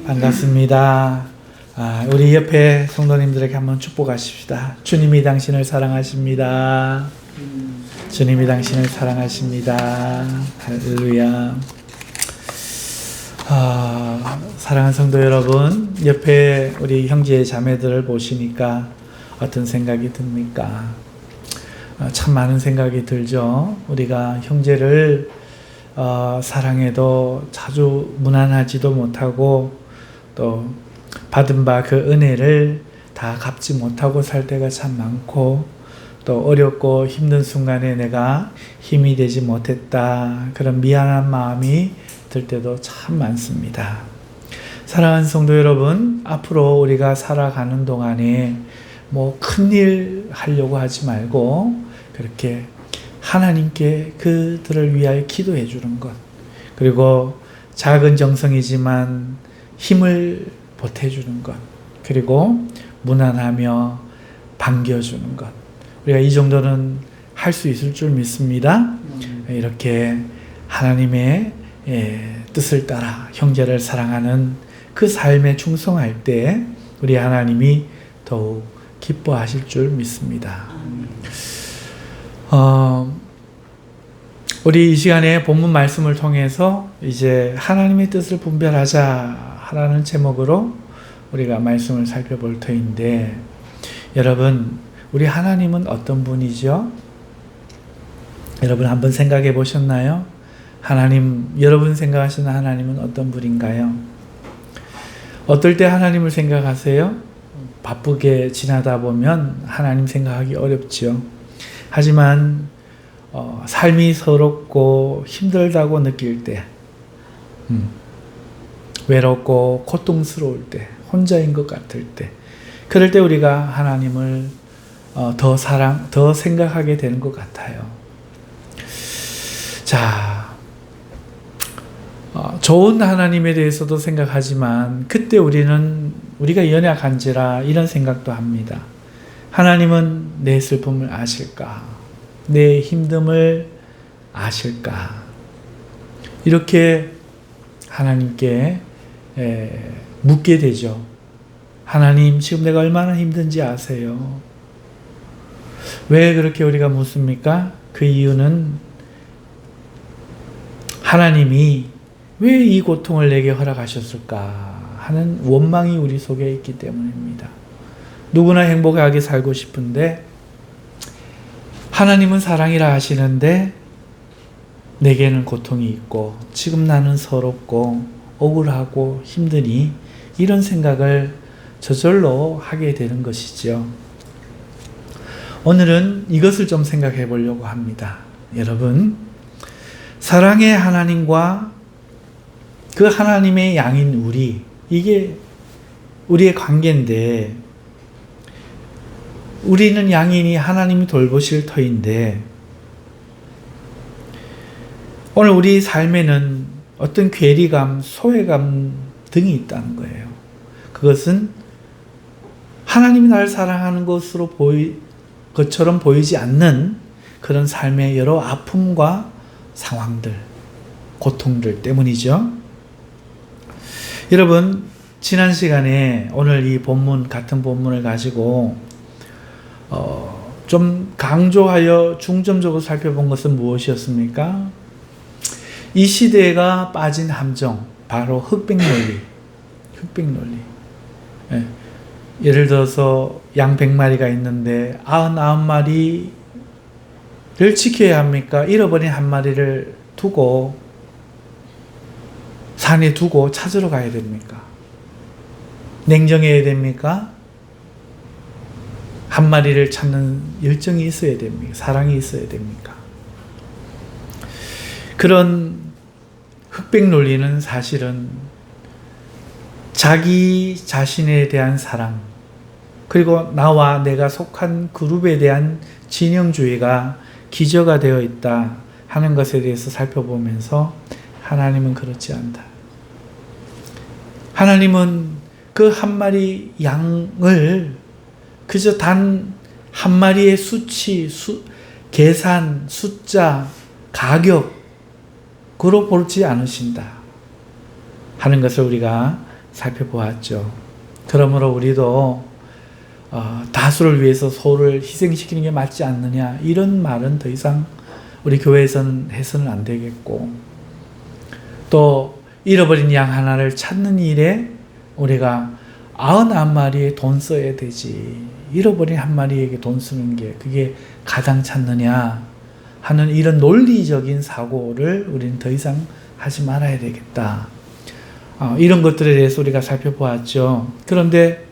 반갑습니다. 우리 옆에 성도님들에게 한번 축복하십시다. 주님이 당신을 사랑하십니다. 주님이 당신을 사랑하십니다. 할렐루야. 사랑하는 성도 여러분, 옆에 우리 형제 자매들을 보시니까 어떤 생각이 듭니까? 참 많은 생각이 들죠. 우리가 형제를 사랑해도 자주 무난하지도 못하고 또 받은 바 그 은혜를 다 갚지 못하고 살 때가 참 많고, 또 어렵고 힘든 순간에 내가 힘이 되지 못했다, 그런 미안한 마음이 들 때도 참 많습니다. 사랑하는 성도 여러분, 앞으로 우리가 살아가는 동안에 뭐 큰일 하려고 하지 말고 그렇게 하나님께 그들을 위하여 기도해 주는 것, 그리고 작은 정성이지만 힘을 보태주는 것, 그리고 무난하며 반겨주는 것, 우리가 이 정도는 할 수 있을 줄 믿습니다. 이렇게 하나님의 뜻을 따라 형제를 사랑하는 그 삶에 충성할 때 우리 하나님이 더욱 기뻐하실 줄 믿습니다. 우리 이 시간에 본문 말씀을 통해서 이제 하나님의 뜻을 분별하자 라는 제목으로 우리가 말씀을 살펴볼 터인데, 여러분, 우리 하나님은 어떤 분이죠? 여러분 한번 생각해 보셨나요? 하나님, 여러분 생각하시는 하나님은 어떤 분인가요? 어떨 때 하나님을 생각하세요? 바쁘게 지나다 보면 하나님 생각하기 어렵죠. 하지만 삶이 서럽고 힘들다고 느낄 때, 외롭고 고통스러울 때, 혼자인 것 같을 때, 그럴 때 우리가 하나님을 더 생각하게 되는 것 같아요. 자, 좋은 하나님에 대해서도 생각하지만 그때 우리가 연약한지라 이런 생각도 합니다. 하나님은 내 슬픔을 아실까? 내 힘듦을 아실까? 이렇게 하나님께 묻게 되죠. 하나님, 지금 내가 얼마나 힘든지 아세요? 왜 그렇게 우리가 묻습니까? 그 이유는 하나님이 왜 이 고통을 내게 허락하셨을까 하는 원망이 우리 속에 있기 때문입니다. 누구나 행복하게 살고 싶은데 하나님은 사랑이라 하시는데 내게는 고통이 있고 지금 나는 서럽고 억울하고 힘드니, 이런 생각을 저절로 하게 되는 것이죠. 오늘은 이것을 좀 생각해 보려고 합니다. 여러분, 사랑의 하나님과 그 하나님의 양인 우리, 이게 우리의 관계인데, 우리는 양이니 하나님이 돌보실 터인데, 오늘 우리 삶에는 어떤 괴리감, 소외감 등이 있다는 거예요. 그것은 하나님이 나를 사랑하는 것처럼 보이지 않는 그런 삶의 여러 아픔과 상황들, 고통들 때문이죠. 여러분, 지난 시간에 오늘 이 본문, 같은 본문을 가지고 좀 강조하여 중점적으로 살펴본 것은 무엇이었습니까? 이 시대가 빠진 함정, 바로 흑백논리. 예를 들어서 양 100마리가 있는데 99마리를 지켜야 합니까? 잃어버린 한 마리를 두고 산에 두고 찾으러 가야 됩니까? 냉정해야 됩니까? 한 마리를 찾는 열정이 있어야 됩니까? 사랑이 있어야 됩니까? 그런 흑백 논리는 사실은 자기 자신에 대한 사랑, 그리고 나와 내가 속한 그룹에 대한 진영주의가 기저가 되어 있다 하는 것에 대해서 살펴보면서, 하나님은 그렇지 않다. 하나님은 그 한 마리 양을 그저 단 한 마리의 수치, 계산, 숫자, 가격으로 보지 않으신다 하는 것을 우리가 살펴보았죠. 그러므로 우리도 다수를 위해서 소를 희생시키는 게 맞지 않느냐, 이런 말은 더 이상 우리 교회에서는 해서는 안 되겠고, 또 잃어버린 양 하나를 찾는 일에 우리가 99마리에 돈 써야 되지, 잃어버린 한 마리에게 돈 쓰는 게 그게 가장 찾느냐 하는 이런 논리적인 사고를 우리는 더 이상 하지 말아야 되겠다. 이런 것들에 대해서 우리가 살펴보았죠. 그런데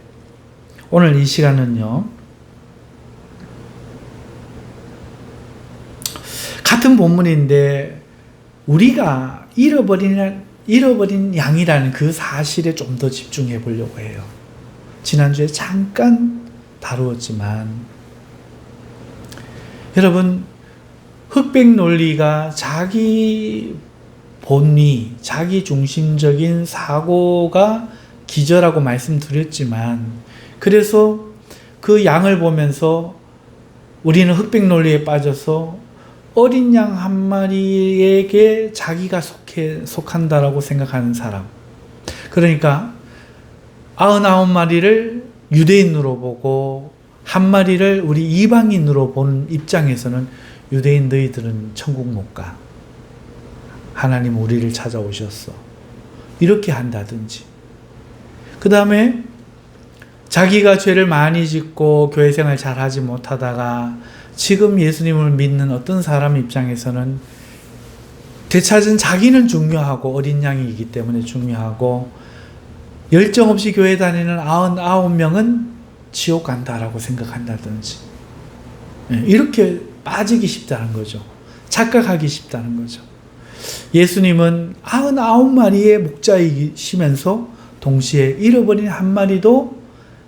오늘 이 시간은요, 같은 본문인데 우리가 잃어버린 양이라는 그 사실에 좀 더 집중해 보려고 해요. 지난주에 잠깐 다루었지만, 여러분, 흑백 논리가 자기 본위, 자기 중심적인 사고가 기저라고 말씀드렸지만, 그래서 그 양을 보면서 우리는 흑백 논리에 빠져서 어린 양 한 마리에게 자기가 속한다라고 생각하는 사람. 그러니까 99마리를 유대인으로 보고 한 마리를 우리 이방인으로 본 입장에서는 유대인 너희들은 천국 못 가. 하나님 우리를 찾아오셨어. 이렇게 한다든지. 그 다음에 자기가 죄를 많이 짓고 교회 생활 잘 하지 못하다가 지금 예수님을 믿는 어떤 사람 입장에서는 되찾은 자기는 중요하고 어린 양이기 때문에 중요하고 열정 없이 교회 다니는 99명은 지옥 간다라고 생각한다든지, 이렇게 빠지기 쉽다는 거죠. 착각하기 쉽다는 거죠. 예수님은 99마리의 목자이시면서 동시에 잃어버린 한 마리도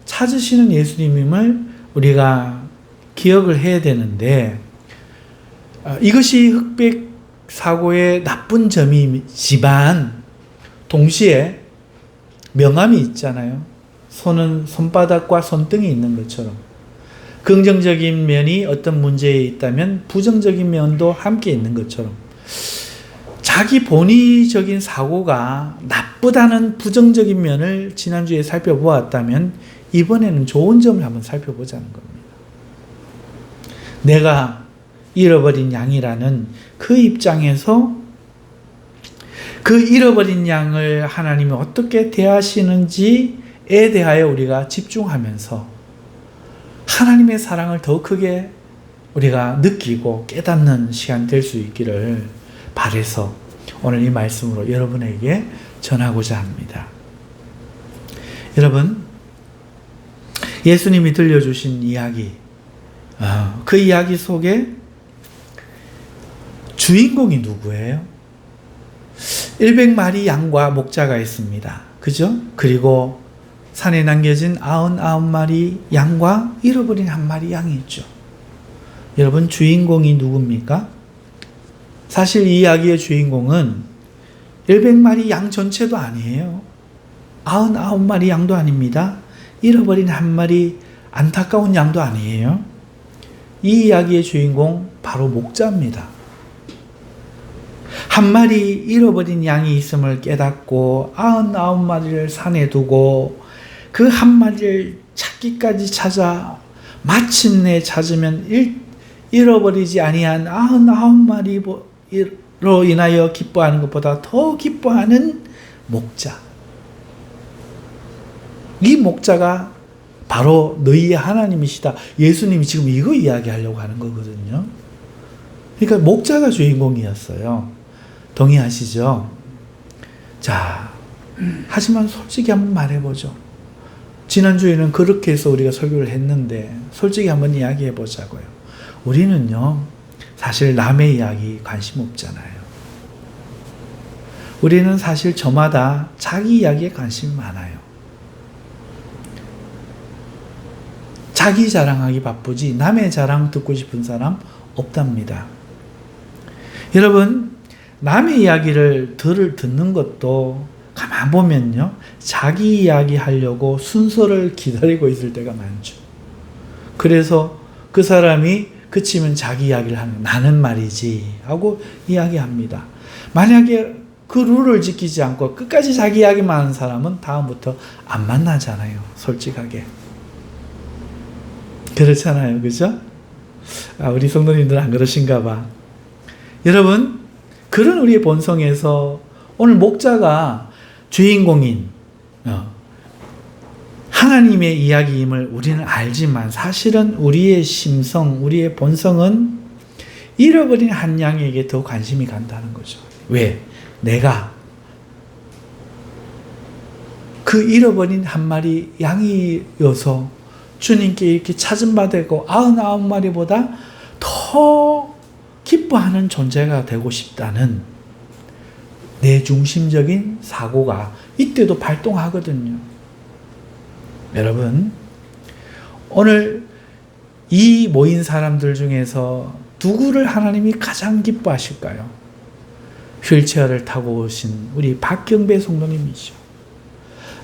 찾으시는 예수님임을 우리가 기억을 해야 되는데, 이것이 흑백 사고의 나쁜 점이지만 동시에 명암이 있잖아요. 손은 손바닥과 손등이 있는 것처럼 긍정적인 면이 어떤 문제에 있다면 부정적인 면도 함께 있는 것처럼, 자기 본의적인 사고가 나쁘다는 부정적인 면을 지난주에 살펴보았다면 이번에는 좋은 점을 한번 살펴보자는 겁니다. 내가 잃어버린 양이라는 그 입장에서 그 잃어버린 양을 하나님이 어떻게 대하시는지에 대하여 우리가 집중하면서 하나님의 사랑을 더 크게 우리가 느끼고 깨닫는 시간 될 수 있기를 바라서 오늘 이 말씀으로 여러분에게 전하고자 합니다. 여러분, 예수님이 들려주신 이야기, 그 이야기 속에 주인공이 누구예요? 100마리 양과 목자가 있습니다. 그죠? 그리고 산에 남겨진 99마리 양과 잃어버린 한 마리 양이 있죠. 여러분, 주인공이 누굽니까? 사실 이 이야기의 주인공은 100마리 양 전체도 아니에요. 99마리 양도 아닙니다. 잃어버린 한 마리 안타까운 양도 아니에요. 이 이야기의 주인공 바로 목자입니다. 한 마리 잃어버린 양이 있음을 깨닫고 99마리를 산에 두고 그 한 마리를 찾기까지 찾아 마침내 찾으면 잃어버리지 아니한 99마리로 인하여 기뻐하는 것보다 더 기뻐하는 목자. 이 목자가 바로 너희의 하나님이시다. 예수님이 지금 이거 이야기하려고 하는 거거든요. 그러니까 목자가 주인공이었어요. 동의하시죠? 자, 하지만 솔직히 한번 말해보죠. 지난주에는 그렇게 해서 우리가 설교를 했는데 솔직히 한번 이야기해 보자고요. 우리는요, 사실 남의 이야기 관심 없잖아요. 우리는 사실 저마다 자기 이야기에 관심이 많아요. 자기 자랑하기 바쁘지 남의 자랑 듣고 싶은 사람 없답니다. 여러분, 남의 이야기를 듣는 것도 가만 보면요, 자기 이야기 하려고 순서를 기다리고 있을 때가 많죠. 그래서 그 사람이 그치면 자기 이야기를 하는, 나는 말이지 하고 이야기합니다. 만약에 그 룰을 지키지 않고 끝까지 자기 이야기만 하는 사람은 다음부터 안 만나잖아요. 솔직하게. 그렇잖아요. 그죠? 우리 성도님들은 안 그러신가 봐. 여러분, 그런 우리의 본성에서 오늘 목자가 주인공인 하나님의 이야기임을 우리는 알지만 사실은 우리의 심성, 우리의 본성은 잃어버린 한 양에게 더 관심이 간다는 거죠. 왜? 내가 그 잃어버린 한 마리 양이어서 주님께 이렇게 찾은 바 되고 99마리보다 더 기뻐하는 존재가 되고 싶다는 내 중심적인 사고가 이때도 발동하거든요. 여러분, 오늘 이 모인 사람들 중에서 누구를 하나님이 가장 기뻐하실까요? 휠체어를 타고 오신 우리 박경배 성도님이죠.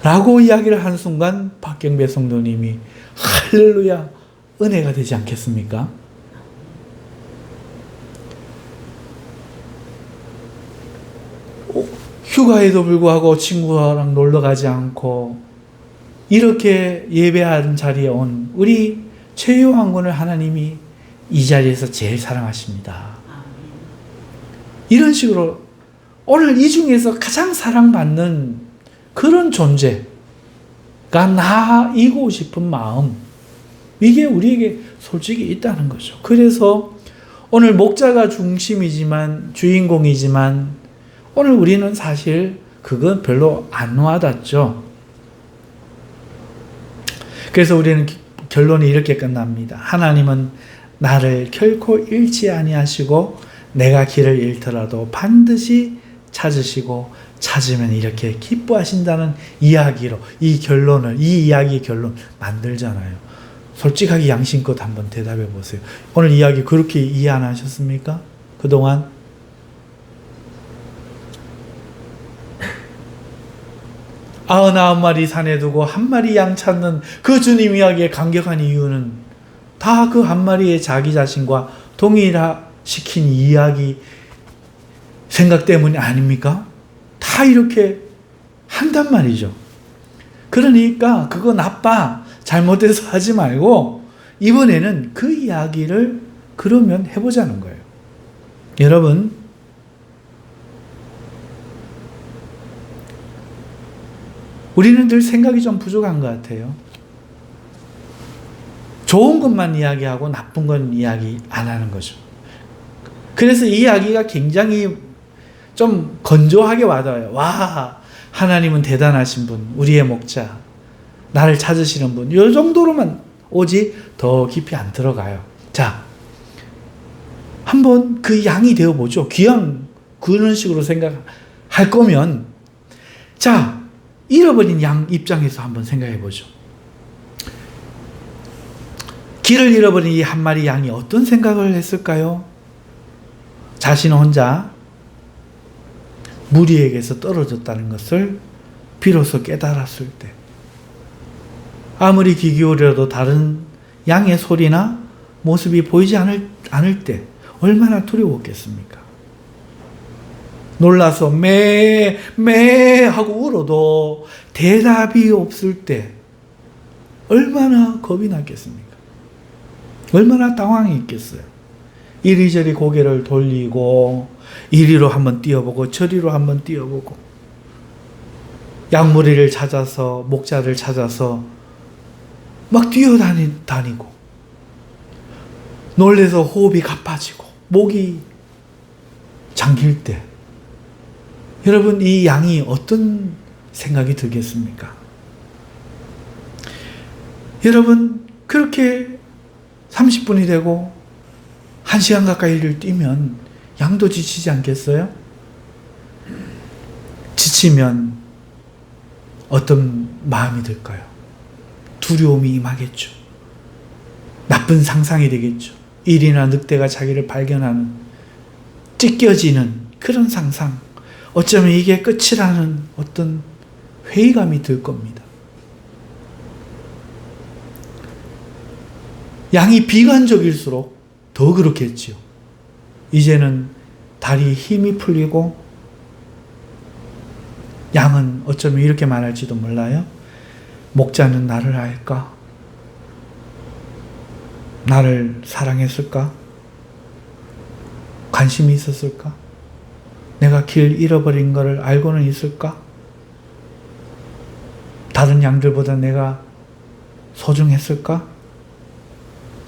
라고 이야기를 한 순간 박경배 성도님이 할렐루야 은혜가 되지 않겠습니까? 휴가에도 불구하고 친구랑 놀러 가지 않고 이렇게 예배하는 자리에 온 우리 최요한 군을 하나님이 이 자리에서 제일 사랑하십니다. 이런 식으로 오늘 이 중에서 가장 사랑받는 그런 존재가 나이고 싶은 마음, 이게 우리에게 솔직히 있다는 거죠. 그래서 오늘 목자가 중심이지만, 주인공이지만 오늘 우리는 사실 그건 별로 안 와닿죠. 그래서 우리는 결론이 이렇게 끝납니다. 하나님은 나를 결코 잃지 아니하시고 내가 길을 잃더라도 반드시 찾으시고 찾으면 이렇게 기뻐하신다는 이야기로 이 이야기의 결론 만들잖아요. 솔직하게 양심껏 한번 대답해 보세요. 오늘 이야기 그렇게 이해 안 하셨습니까? 그동안? 아흔아홉 마리 산에 두고 한 마리 양 찾는 그 주님 이야기에 감격한 이유는 다 그 한 마리의 자기 자신과 동일시킨 이야기 생각 때문이 아닙니까? 다 이렇게 한단 말이죠. 그러니까 그거 나빠, 잘못해서 하지 말고 이번에는 그 이야기를 그러면 해보자는 거예요. 여러분, 우리는 늘 생각이 좀 부족한 것 같아요. 좋은 것만 이야기하고 나쁜 건 이야기 안 하는 거죠. 그래서 이 이야기가 굉장히 좀 건조하게 와닿아요. 와, 하나님은 대단하신 분, 우리의 목자, 나를 찾으시는 분, 이 정도로만 오지 더 깊이 안 들어가요. 자, 한번 그 양이 되어보죠. 귀양 그런 식으로 생각할 거면, 자, 잃어버린 양 입장에서 한번 생각해보죠. 길을 잃어버린 이 한 마리 양이 어떤 생각을 했을까요? 자신 혼자 무리에게서 떨어졌다는 것을 비로소 깨달았을 때, 아무리 귀 기울여도 다른 양의 소리나 모습이 보이지 않을 때 얼마나 두려웠겠습니까? 놀라서 매 하고 울어도 대답이 없을 때 얼마나 겁이 났겠습니까? 얼마나 당황했겠어요. 이리저리 고개를 돌리고 이리로 한번 뛰어보고 저리로 한번 뛰어보고 양무리를 찾아서 목자를 찾아서 막 뛰어다니고 놀래서 호흡이 가빠지고 목이 잠길 때 여러분, 이 양이 어떤 생각이 들겠습니까? 여러분, 그렇게 30분이 되고 1시간 가까이를 뛰면 양도 지치지 않겠어요? 지치면 어떤 마음이 들까요? 두려움이 임하겠죠. 나쁜 상상이 되겠죠. 일이나 늑대가 자기를 발견하는, 찢겨지는 그런 상상, 어쩌면 이게 끝이라는 어떤 회의감이 들 겁니다. 양이 비관적일수록 더 그렇겠지요. 이제는 다리에 힘이 풀리고 양은 어쩌면 이렇게 말할지도 몰라요. 목자는 나를 알까? 나를 사랑했을까? 관심이 있었을까? 내가 길 잃어버린 것을 알고는 있을까? 다른 양들보다 내가 소중했을까?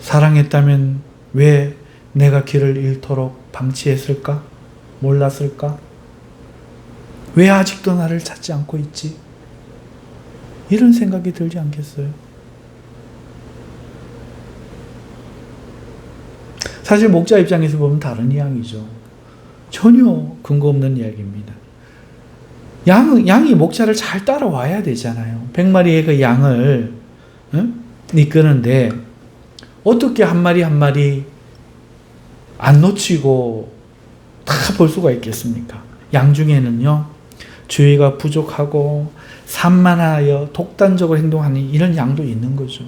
사랑했다면 왜 내가 길을 잃도록 방치했을까? 몰랐을까? 왜 아직도 나를 찾지 않고 있지? 이런 생각이 들지 않겠어요? 사실 목자 입장에서 보면 다른 이야기죠. 전혀 근거 없는 이야기입니다. 양이 목자를 잘 따라와야 되잖아요. 100마리의 그 양을 이끄는데 어떻게 한 마리 한 마리 안 놓치고 다 볼 수가 있겠습니까? 양 중에는요, 주의가 부족하고 산만하여 독단적으로 행동하는 이런 양도 있는 거죠.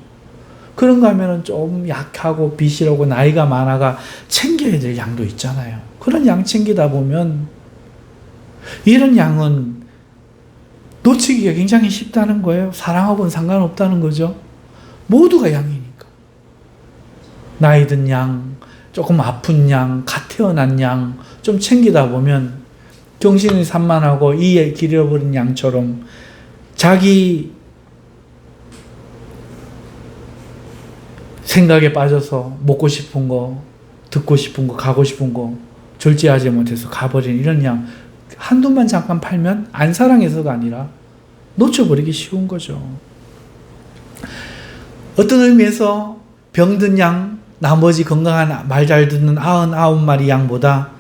그런가 하면은 좀 약하고 비실하고 나이가 많아가 챙겨야 될 양도 있잖아요. 그런 양 챙기다 보면 이런 양은 놓치기가 굉장히 쉽다는 거예요. 사랑하고는 상관없다는 거죠. 모두가 양이니까. 나이 든 양, 조금 아픈 양, 갓 태어난 양 좀 챙기다 보면 정신이 산만하고 이에 길 잃어버린 양처럼 자기 생각에 빠져서 먹고 싶은 거, 듣고 싶은 거, 가고 싶은 거 절제하지 못해서 가버린 이런 양 한두만 잠깐 팔면 안 사랑해서가 아니라 놓쳐버리기 쉬운 거죠. 어떤 의미에서 병든 양, 나머지 건강한 말 잘 듣는 99마리 양보다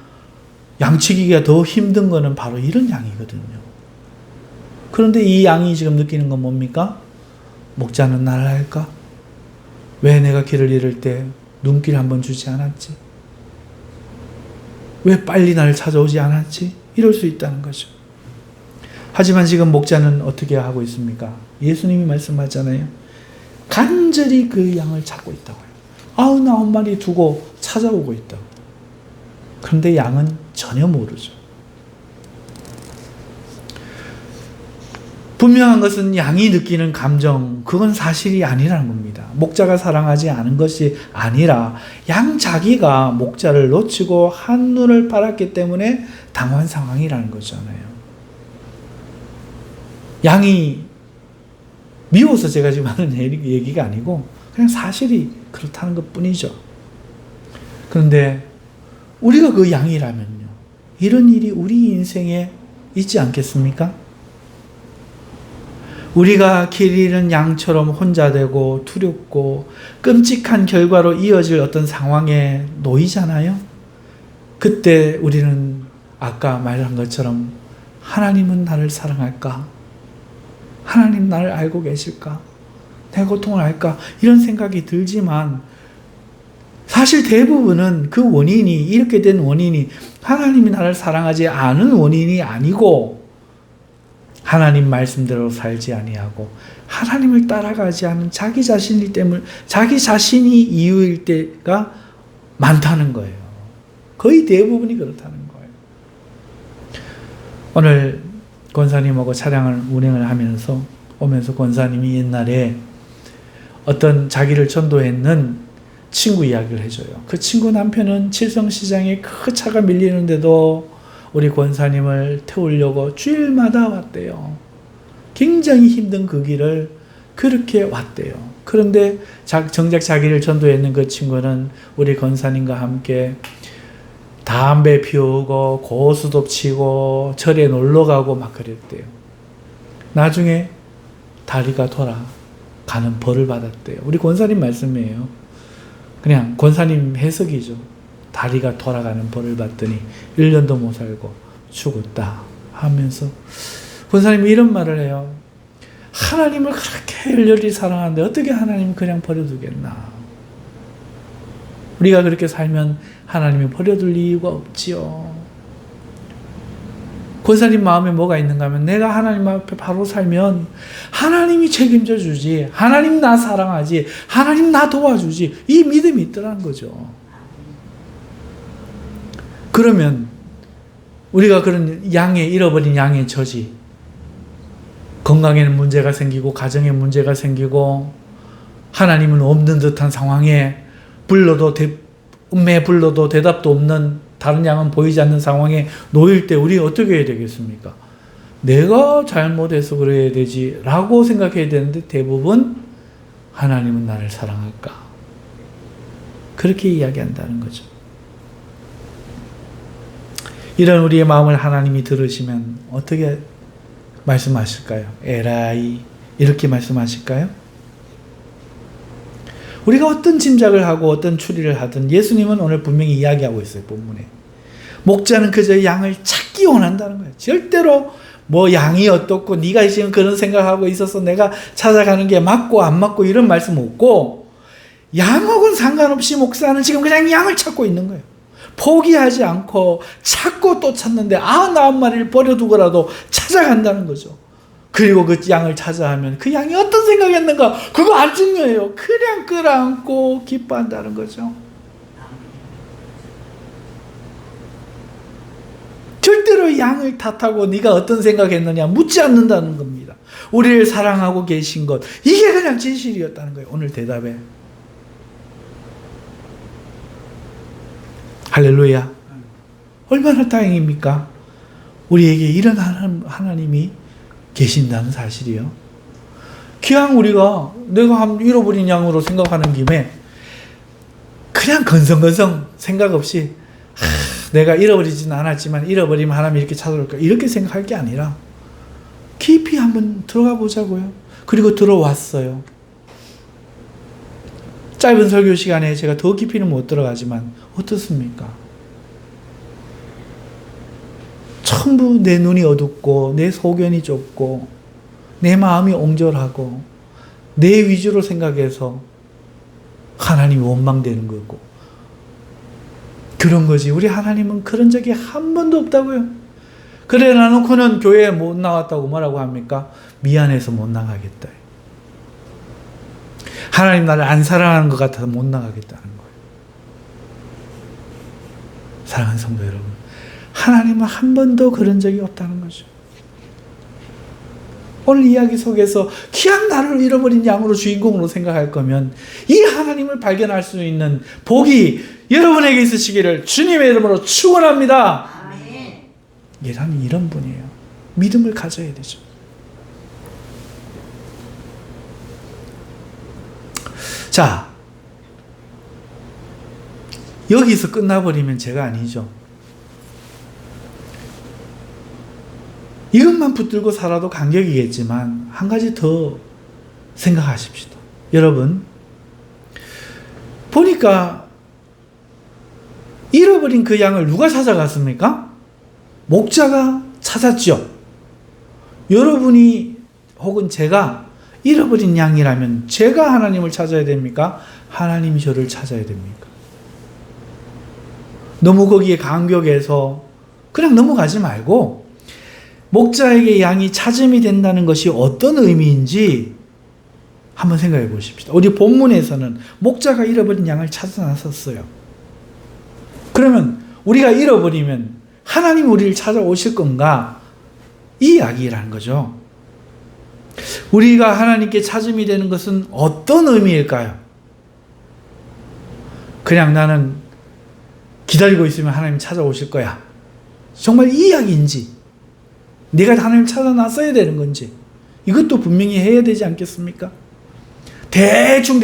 양치기가 더 힘든 거는 바로 이런 양이거든요. 그런데 이 양이 지금 느끼는 건 뭡니까? 목자는 나를 알까? 왜 내가 길을 잃을 때 눈길 한번 주지 않았지? 왜 빨리 나를 찾아오지 않았지? 이럴 수 있다는 거죠. 하지만 지금 목자는 어떻게 하고 있습니까? 예수님이 말씀하잖아요. 간절히 그 양을 찾고 있다고요. 99마리 두고 찾아오고 있다고. 그런데 양은 전혀 모르죠. 분명한 것은 양이 느끼는 감정, 그건 사실이 아니라는 겁니다. 목자가 사랑하지 않은 것이 아니라 양 자기가 목자를 놓치고 한눈을 팔았기 때문에 당한 상황이라는 거잖아요. 양이 미워서 제가 지금 하는 얘기가 아니고 그냥 사실이 그렇다는 것 뿐이죠. 그런데 우리가 그 양이라면요, 이런 일이 우리 인생에 있지 않겠습니까? 우리가 길 잃은 양처럼 혼자 되고 두렵고 끔찍한 결과로 이어질 어떤 상황에 놓이잖아요. 그때 우리는 아까 말한 것처럼 하나님은 나를 사랑할까? 하나님 나를 알고 계실까? 내 고통을 알까? 이런 생각이 들지만 사실 대부분은 그 원인이, 이렇게 된 원인이 하나님이 나를 사랑하지 않은 원인이 아니고 하나님 말씀대로 살지 아니하고 하나님을 따라가지 않은 자기 자신이 때문에, 자기 자신이 이유일 때가 많다는 거예요. 거의 대부분이 그렇다는 거예요. 오늘 권사님하고 차량을 운행을 하면서 오면서 권사님이 옛날에 어떤 자기를 전도했는 친구 이야기를 해줘요. 그 친구 남편은 칠성시장에 그 차가 밀리는데도 우리 권사님을 태우려고 주일마다 왔대요. 굉장히 힘든 그 길을 그렇게 왔대요. 그런데 정작 자기를 전도했는 그 친구는 우리 권사님과 함께 담배 피우고 고수도 치고 절에 놀러가고 막 그랬대요. 나중에 다리가 돌아가는 벌을 받았대요. 우리 권사님 말씀이에요. 그냥 권사님 해석이죠. 다리가 돌아가는 벌을 받더니 1년도 못 살고 죽었다 하면서 권사님이 이런 말을 해요. 하나님을 그렇게 열렬히 사랑하는데 어떻게 하나님을 그냥 버려두겠나. 우리가 그렇게 살면 하나님이 버려둘 이유가 없지요. 권사님 마음에 뭐가 있는가 하면 내가 하나님 앞에 바로 살면 하나님이 책임져 주지, 하나님 나 사랑하지, 하나님 나 도와주지, 이 믿음이 있더라는 거죠. 그러면 우리가 그런 잃어버린 양의 저지, 건강에는 문제가 생기고 가정에 문제가 생기고 하나님은 없는 듯한 상황에 음매에 불러도 대답도 없는 다른 양은 보이지 않는 상황에 놓일 때 우리 어떻게 해야 되겠습니까? 내가 잘못해서 그래야 되지 라고 생각해야 되는데 대부분 하나님은 나를 사랑할까? 그렇게 이야기한다는 거죠. 이런 우리의 마음을 하나님이 들으시면 어떻게 말씀하실까요? 에라이 이렇게 말씀하실까요? 우리가 어떤 짐작을 하고 어떤 추리를 하든 예수님은 오늘 분명히 이야기하고 있어요. 본문에. 목자는 그저 양을 찾기 원한다는 거예요. 절대로 뭐 양이 어떻고 네가 지금 그런 생각하고 있어서 내가 찾아가는 게 맞고 안 맞고 이런 말씀 없고 양하고는 상관없이 목사는 지금 그냥 양을 찾고 있는 거예요. 포기하지 않고 찾고 또 찾는데 99마리를 버려두고라도 찾아간다는 거죠. 그리고 그 양을 찾아 하면 그 양이 어떤 생각했는가 그거 안 중요해요. 그냥 끌어안고 기뻐한다는 거죠. 절대로 양을 탓하고 네가 어떤 생각했느냐 묻지 않는다는 겁니다. 우리를 사랑하고 계신 것 이게 그냥 진실이었다는 거예요. 오늘 대답에. 할렐루야. 얼마나 다행입니까? 우리에게 이런 하나님이 계신다는 사실이요. 기왕 우리가 내가 잃어버린 양으로 생각하는 김에 그냥 건성건성 생각 없이 내가 잃어버리지는 않았지만 잃어버리면 하나님이 이렇게 찾아올까 이렇게 생각할 게 아니라 깊이 한번 들어가 보자고요. 그리고 들어왔어요. 짧은 설교 시간에 제가 더 깊이는 못 들어가지만 어떻습니까? 전부 내 눈이 어둡고 내 소견이 좁고 내 마음이 옹졸하고 내 위주로 생각해서 하나님이 원망되는 거고 그런 거지. 우리 하나님은 그런 적이 한 번도 없다고요. 그래 놔놓고는 교회에 못 나왔다고 뭐라고 합니까? 미안해서 못 나가겠다. 하나님 나를 안 사랑하는 것 같아서 못 나가겠다는 거예요. 사랑하는 성도 여러분, 하나님은 한 번도 그런 적이 없다는 거죠. 오늘 이야기 속에서 기왕 나를 잃어버린 양으로 주인공으로 생각할 거면 이 하나님을 발견할 수 있는 복이 여러분에게 있으시기를 주님의 이름으로 축원합니다. 예수님은 이런 분이에요. 믿음을 가져야 되죠. 자, 여기서 끝나버리면 제가 아니죠. 이것만 붙들고 살아도 간격이겠지만 한 가지 더 생각하십시다. 여러분, 보니까 잃어버린 그 양을 누가 찾아갔습니까? 목자가 찾았죠. 여러분이 혹은 제가 잃어버린 양이라면 제가 하나님을 찾아야 됩니까? 하나님이 저를 찾아야 됩니까? 너무 거기에 간격해서 그냥 넘어가지 말고 목자에게 양이 찾음이 된다는 것이 어떤 의미인지 한번 생각해 보십시다. 우리 본문에서는 목자가 잃어버린 양을 찾아 나섰어요. 그러면 우리가 잃어버리면 하나님 우리를 찾아오실 건가? 이 이야기라는 거죠. 우리가 하나님께 찾음이 되는 것은 어떤 의미일까요? 그냥 나는 기다리고 있으면 하나님 찾아오실 거야. 정말 이 이야기인지 내가 하나님을 찾아 나서야 되는 건지 이것도 분명히 해야 되지 않겠습니까? 대충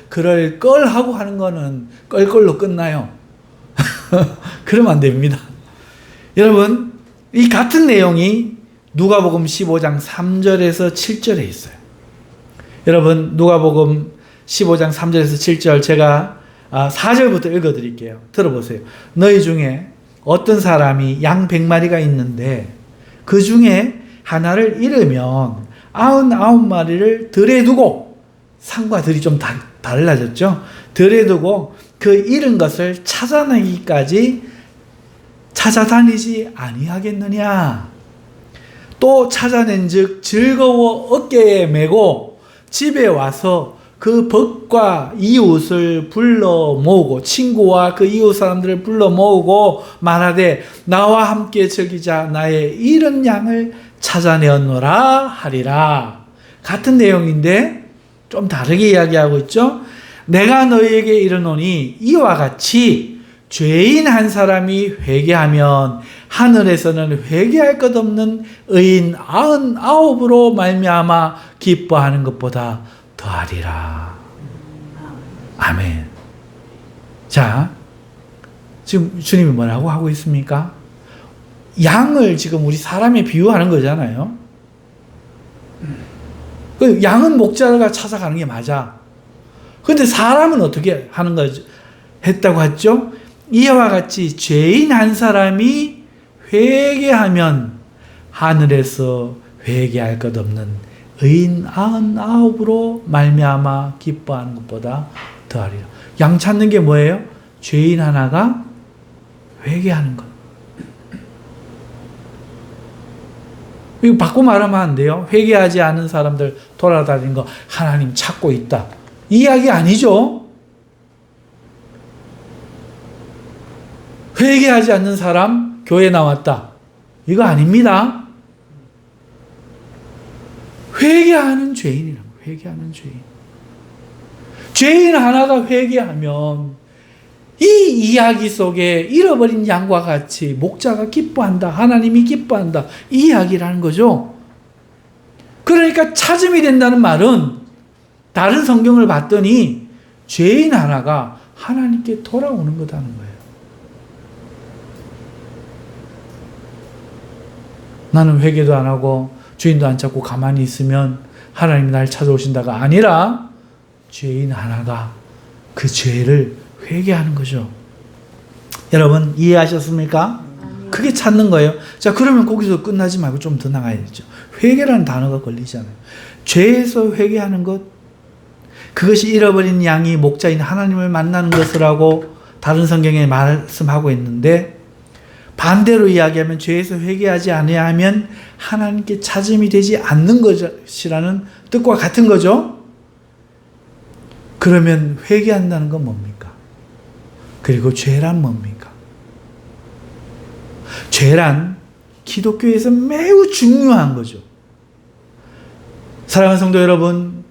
그럴 걸 하고 하는 거는 껄걸로 끝나요. 그러면 안 됩니다. 여러분, 이 같은 내용이 누가복음 15장 3절에서 7절에 있어요. 여러분, 누가복음 15장 3절에서 7절 제가 4절부터 읽어드릴게요. 들어보세요. 너희 중에 어떤 사람이 양 100마리가 있는데 그 중에 하나를 잃으면 99마리를 들에 두고, 상과 들이 좀 달라졌죠? 들에 두고 그 잃은 것을 찾아내기까지 찾아다니지 아니하겠느냐? 또 찾아낸 즉 즐거워 어깨에 메고 집에 와서 그 벗과 이웃을 불러 모으고, 친구와 그 이웃 사람들을 불러 모으고 말하되 나와 함께 즐기자, 나의 잃은 양을 찾아내었노라 하리라. 같은 내용인데 좀 다르게 이야기하고 있죠. 내가 너희에게 이르노니 이와 같이 죄인 한 사람이 회개하면 하늘에서는 회개할 것 없는 의인 99으로 말미암아 기뻐하는 것보다 더하리라. 아멘. 자, 지금 주님이 뭐라고 하고 있습니까? 양을 지금 우리 사람에 비유하는 거잖아요. 그 양은 목자가 찾아가는 게 맞아. 그런데 사람은 어떻게 하는 거죠? 했다고 했죠? 이와 같이 죄인 한 사람이 회개하면 하늘에서 회개할 것 없는 의인 99으로 말미암아 기뻐하는 것보다 더하리라. 양 찾는 게 뭐예요? 죄인 하나가 회개하는 것. 이거 바꿔 말하면 안 돼요. 회개하지 않은 사람들 돌아다니는 거 하나님 찾고 있다. 이 이야기 아니죠. 회개하지 않는 사람 교회 나왔다. 이거 아닙니다. 회개하는 죄인이라고. 회개하는 죄인. 죄인 하나가 회개하면 이 이야기 속에 잃어버린 양과 같이 목자가 기뻐한다. 하나님이 기뻐한다. 이 이야기라는 거죠. 그러니까 찾음이 된다는 말은 다른 성경을 봤더니 죄인 하나가 하나님께 돌아오는 거다는 거예요. 나는 회개도 안 하고 주인도 안 찾고 가만히 있으면 하나님이 날 찾아오신다가 아니라 죄인 하나가 그 죄를 회개하는 거죠. 여러분 이해하셨습니까? 그게 찾는 거예요. 자, 그러면 거기서 끝나지 말고 좀 더 나가야죠. 회개라는 단어가 걸리잖아요. 죄에서 회개하는 것, 그것이 잃어버린 양이 목자인 하나님을 만나는 것이라고 다른 성경에 말씀하고 있는데, 반대로 이야기하면 죄에서 회개하지 않아야 하면 하나님께 찾음이 되지 않는 것이라는 뜻과 같은 거죠. 그러면 회개한다는 건 뭡니까? 그리고 죄란 뭡니까? 죄란 기독교에서 매우 중요한 거죠. 사랑하는 성도 여러분,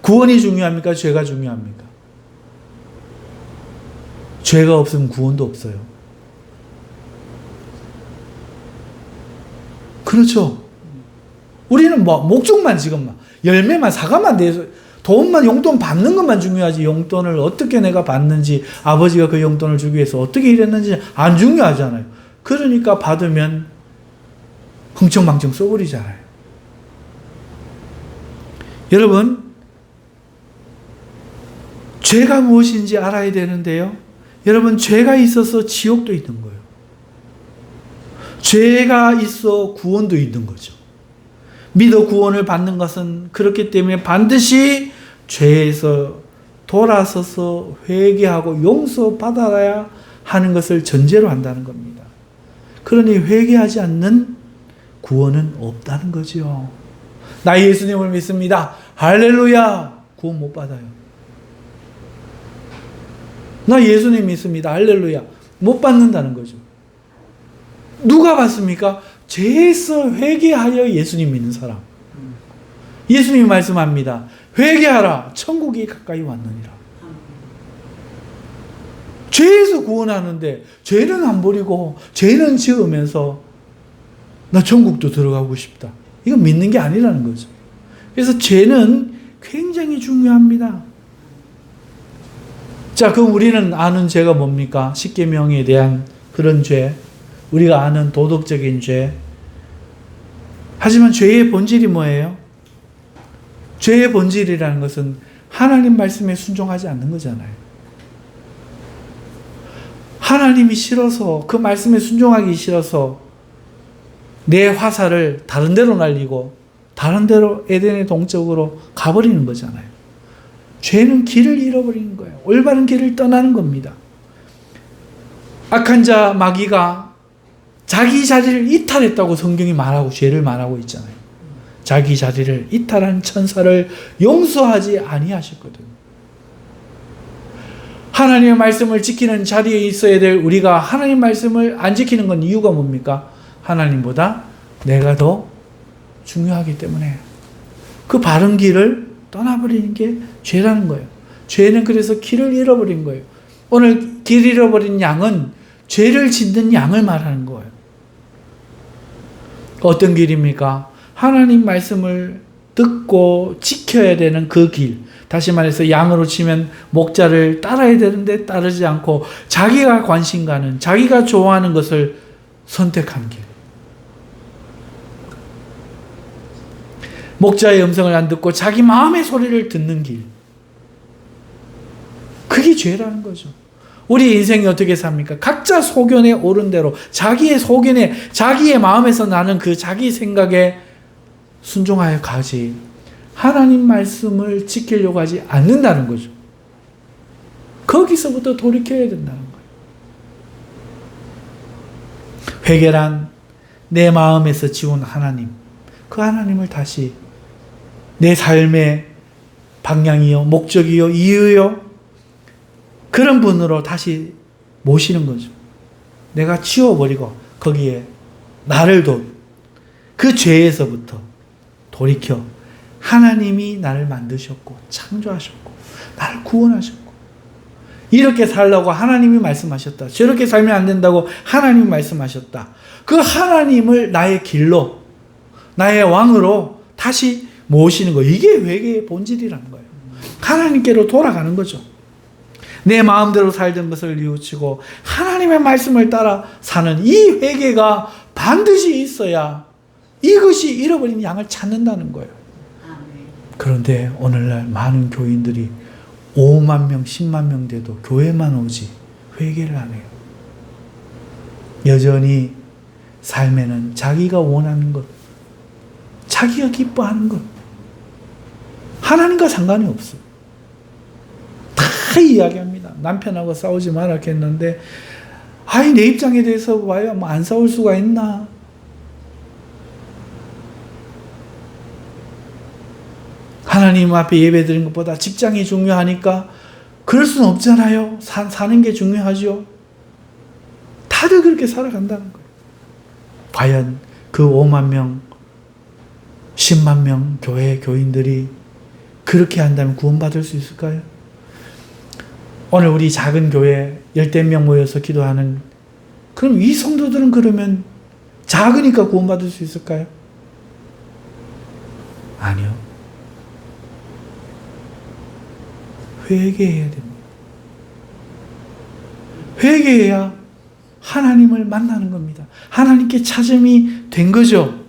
구원이 중요합니까? 죄가 중요합니까? 죄가 없으면 구원도 없어요. 그렇죠. 우리는 뭐 목적만 지금 열매만 사과만 내서 돈만 용돈 받는 것만 중요하지, 용돈을 어떻게 내가 받는지, 아버지가 그 용돈을 주기 위해서 어떻게 일했는지 안 중요하잖아요. 그러니까 받으면 흥청망청 써버리잖아요. 여러분, 죄가 무엇인지 알아야 되는데요. 여러분, 죄가 있어서 지옥도 있는 거예요. 죄가 있어 구원도 있는 거죠. 믿어 구원을 받는 것은 그렇기 때문에 반드시 죄에서 돌아서서 회개하고 용서받아야 하는 것을 전제로 한다는 겁니다. 그러니 회개하지 않는 구원은 없다는 거죠. 나 예수님을 믿습니다. 할렐루야. 구원 못 받아요. 나 예수님 믿습니다. 할렐루야. 못 받는다는 거죠. 누가 받습니까? 죄에서 회개하여 예수님 믿는 사람. 예수님이 말씀합니다. 회개하라. 천국이 가까이 왔느니라. 죄에서 구원하는데 죄는 안 버리고 죄는 지으면서 나 천국도 들어가고 싶다. 이건 믿는 게 아니라는 거죠. 그래서 죄는 굉장히 중요합니다. 자, 그럼 우리는 아는 죄가 뭡니까? 십계명에 대한 그런 죄. 우리가 아는 도덕적인 죄. 하지만 죄의 본질이 뭐예요? 죄의 본질이라는 것은 하나님 말씀에 순종하지 않는 거잖아요. 하나님이 싫어서, 그 말씀에 순종하기 싫어서 내 화살을 다른 데로 날리고 다른 데로 에덴의 동쪽으로 가버리는 거잖아요. 죄는 길을 잃어버리는 거예요. 올바른 길을 떠나는 겁니다. 악한 자 마귀가 자기 자리를 이탈했다고 성경이 말하고 죄를 말하고 있잖아요. 자기 자리를 이탈한 천사를 용서하지 아니하셨거든요. 하나님의 말씀을 지키는 자리에 있어야 될 우리가 하나님 말씀을 안 지키는 건 이유가 뭡니까? 하나님보다 내가 더 중요하기 때문에 그 바른 길을 떠나버리는 게 죄라는 거예요. 죄는 그래서 길을 잃어버린 거예요. 오늘 길 잃어버린 양은 죄를 짓는 양을 말하는 거예요. 어떤 길입니까? 하나님 말씀을 듣고 지켜야 되는 그 길. 다시 말해서 양으로 치면 목자를 따라야 되는데 따르지 않고 자기가 관심 가는, 자기가 좋아하는 것을 선택한 길. 목자의 음성을 안 듣고 자기 마음의 소리를 듣는 길. 그게 죄라는 거죠. 우리 인생이 어떻게 삽니까? 각자 소견에 오른 대로 자기의 소견에, 자기의 마음에서 나는 그 자기 생각에 순종하여 가지 하나님 말씀을 지키려고 하지 않는다는 거죠. 거기서부터 돌이켜야 된다는 거예요. 회개란 내 마음에서 지운 하나님, 그 하나님을 다시 내 삶의 방향이요, 목적이요, 이유요, 그런 분으로 다시 모시는 거죠. 내가 치워버리고 거기에 나를 그 죄에서부터 돌이켜 하나님이 나를 만드셨고 창조하셨고 나를 구원하셨고 이렇게 살라고 하나님이 말씀하셨다. 저렇게 살면 안 된다고 하나님이 말씀하셨다. 그 하나님을 나의 길로, 나의 왕으로 다시 모시는 거. 이게 회개의 본질이라는 거예요. 하나님께로 돌아가는 거죠. 내 마음대로 살던 것을 뉘우치고 하나님의 말씀을 따라 사는 이 회개가 반드시 있어야 이것이 잃어버린 양을 찾는다는 거예요. 그런데 오늘날 많은 교인들이 5만 명, 10만 명 돼도 교회만 오지 회개를 안 해요. 여전히 삶에는 자기가 원하는 것, 자기가 기뻐하는 것, 하나님과 상관이 없어요. 다 이야기합니다. 남편하고 싸우지 말라 했는데 아이 내 입장에 대해서 봐야 뭐 안 싸울 수가 있나. 하나님 앞에 예배 드리는 것보다 직장이 중요하니까 그럴 수는 없잖아요. 사는 게 중요하죠. 다들 그렇게 살아간다는 거예요. 과연 그 5만 명, 10만 명 교회 교인들이 그렇게 한다면 구원받을 수 있을까요? 오늘 우리 작은 교회 10명 모여서 기도하는, 그럼 이 성도들은 그러면 작으니까 구원받을 수 있을까요? 아니요. 회개해야 됩니다. 회개해야 하나님을 만나는 겁니다. 하나님께 찾음이 된 거죠.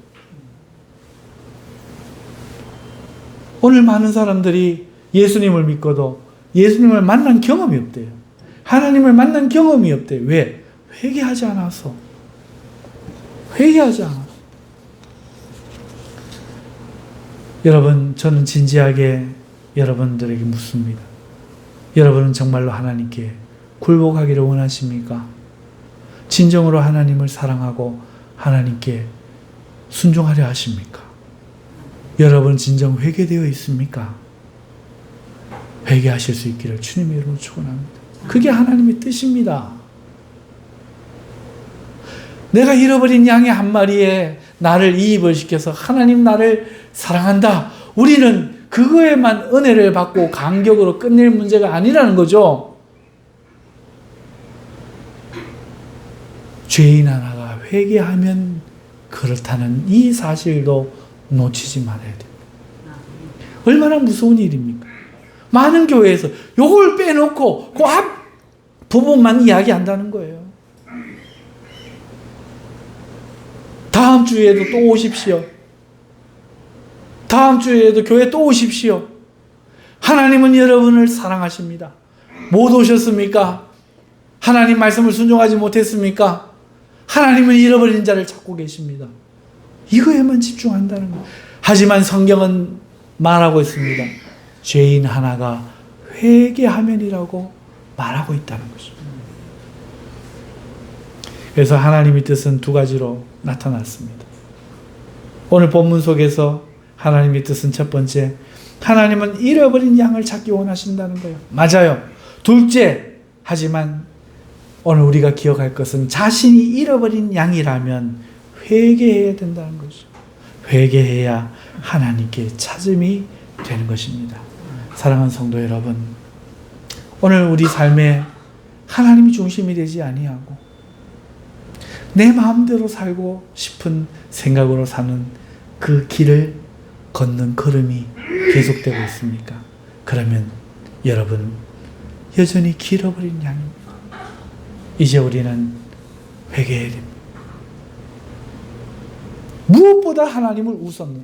오늘 많은 사람들이 예수님을 믿고도 예수님을 만난 경험이 없대요. 하나님을 만난 경험이 없대요. 왜? 회개하지 않아서. 회개하지 않아서. 여러분, 저는 진지하게 여러분들에게 묻습니다. 여러분은 정말로 하나님께 굴복하기를 원하십니까? 진정으로 하나님을 사랑하고 하나님께 순종하려 하십니까? 여러분 진정 회개되어 있습니까? 회개하실 수 있기를 주님의 이름으로 축원합니다. 그게 하나님의 뜻입니다. 내가 잃어버린 양의 한 마리에 나를 이입을 시켜서 하나님 나를 사랑한다. 우리는 그거에만 은혜를 받고 간격으로 끝낼 문제가 아니라는 거죠. 죄인 하나가 회개하면 그렇다는 이 사실도 놓치지 말아야 됩니다. 얼마나 무서운 일입니까? 많은 교회에서 요걸 빼놓고 그 앞 부분만 이야기한다는 거예요. 다음 주에도 또 오십시오. 다음 주에도 교회 또 오십시오. 하나님은 여러분을 사랑하십니다. 못 오셨습니까? 하나님 말씀을 순종하지 못했습니까? 하나님은 잃어버린 자를 찾고 계십니다. 이거에만 집중한다는 거예요. 하지만 성경은 말하고 있습니다. 죄인 하나가 회개하면이라고 말하고 있다는 거죠. 그래서 하나님의 뜻은 두 가지로 나타났습니다. 오늘 본문 속에서 하나님의 뜻은 첫 번째, 하나님은 잃어버린 양을 찾기 원하신다는 거예요. 맞아요. 둘째, 하지만 오늘 우리가 기억할 것은 자신이 잃어버린 양이라면 회개해야 된다는 거죠. 회개해야 하나님께 찾음이 되는 것입니다. 사랑하는 성도 여러분, 오늘 우리 삶에 하나님이 중심이 되지 아니하고 내 마음대로 살고 싶은 생각으로 사는 그 길을 걷는 걸음이 계속되고 있습니까? 그러면 여러분 여전히 길어버린 양입니다. 이제 우리는 회개해야 됩니다. 무엇보다 하나님을 우선으로,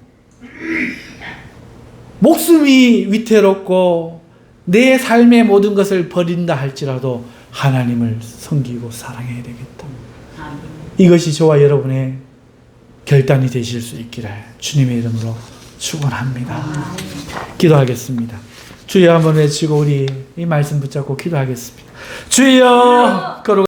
목숨이 위태롭고 내 삶의 모든 것을 버린다 할지라도 하나님을 섬기고 사랑해야 되겠다. 이것이 저와 여러분의 결단이 되실 수 있기를 주님의 이름으로 축원합니다. 기도하겠습니다. 주여 한번 외치고 우리 이 말씀 붙잡고 기도하겠습니다. 주여,